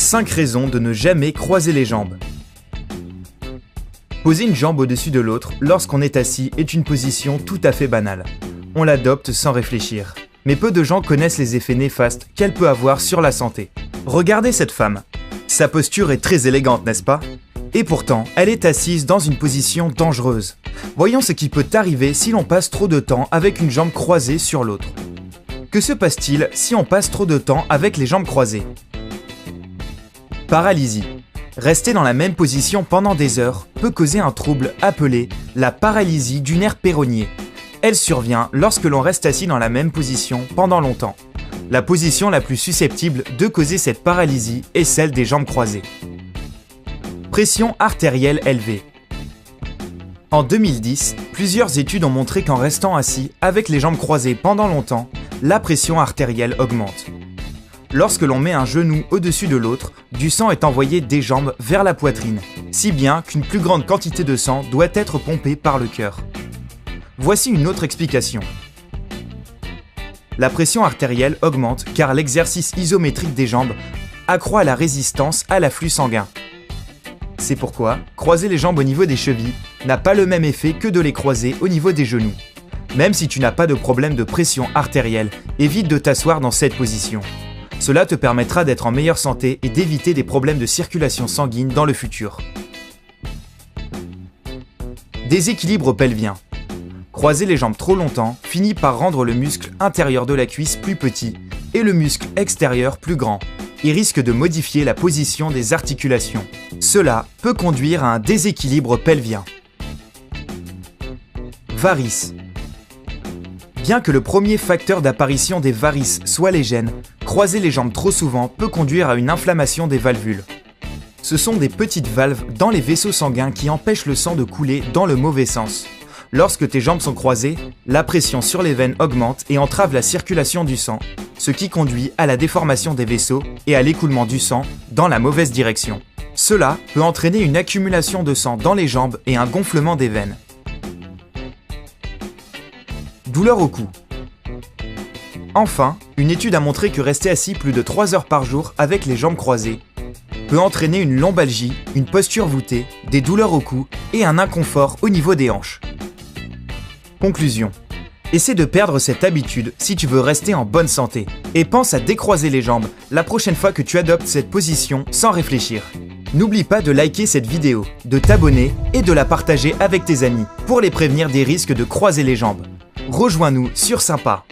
5 raisons de ne jamais croiser les jambes. Poser une jambe au-dessus de l'autre lorsqu'on est assis est une position tout à fait banale. On l'adopte sans réfléchir. Mais peu de gens connaissent les effets néfastes qu'elle peut avoir sur la santé. Regardez cette femme. Sa posture est très élégante, n'est-ce pas? Et pourtant, elle est assise dans une position dangereuse. Voyons ce qui peut arriver si l'on passe trop de temps avec une jambe croisée sur l'autre. Que se passe-t-il si on passe trop de temps avec les jambes croisées? Paralysie. Rester dans la même position pendant des heures peut causer un trouble appelé la paralysie du nerf péronnier. Elle survient lorsque l'on reste assis dans la même position pendant longtemps. La position la plus susceptible de causer cette paralysie est celle des jambes croisées. Pression artérielle élevée. En 2010, plusieurs études ont montré qu'en restant assis avec les jambes croisées pendant longtemps, la pression artérielle augmente. Lorsque l'on met un genou au-dessus de l'autre, du sang est envoyé des jambes vers la poitrine, si bien qu'une plus grande quantité de sang doit être pompée par le cœur. Voici une autre explication. La pression artérielle augmente car l'exercice isométrique des jambes accroît la résistance à l'afflux sanguin. C'est pourquoi croiser les jambes au niveau des chevilles n'a pas le même effet que de les croiser au niveau des genoux. Même si tu n'as pas de problème de pression artérielle, évite de t'asseoir dans cette position. Cela te permettra d'être en meilleure santé et d'éviter des problèmes de circulation sanguine dans le futur. Déséquilibre pelvien. Croiser les jambes trop longtemps finit par rendre le muscle intérieur de la cuisse plus petit et le muscle extérieur plus grand. Il risque de modifier la position des articulations. Cela peut conduire à un déséquilibre pelvien. Varices. Bien que le premier facteur d'apparition des varices soit les gènes, croiser les jambes trop souvent peut conduire à une inflammation des valvules. Ce sont des petites valves dans les vaisseaux sanguins qui empêchent le sang de couler dans le mauvais sens. Lorsque tes jambes sont croisées, la pression sur les veines augmente et entrave la circulation du sang, ce qui conduit à la déformation des vaisseaux et à l'écoulement du sang dans la mauvaise direction. Cela peut entraîner une accumulation de sang dans les jambes et un gonflement des veines. Douleur au cou. Enfin, une étude a montré que rester assis plus de 3 heures par jour avec les jambes croisées peut entraîner une lombalgie, une posture voûtée, des douleurs au cou et un inconfort au niveau des hanches. Conclusion. Essaie de perdre cette habitude si tu veux rester en bonne santé et pense à décroiser les jambes la prochaine fois que tu adoptes cette position sans réfléchir. N'oublie pas de liker cette vidéo, de t'abonner et de la partager avec tes amis pour les prévenir des risques de croiser les jambes. Rejoins-nous sur Sympa.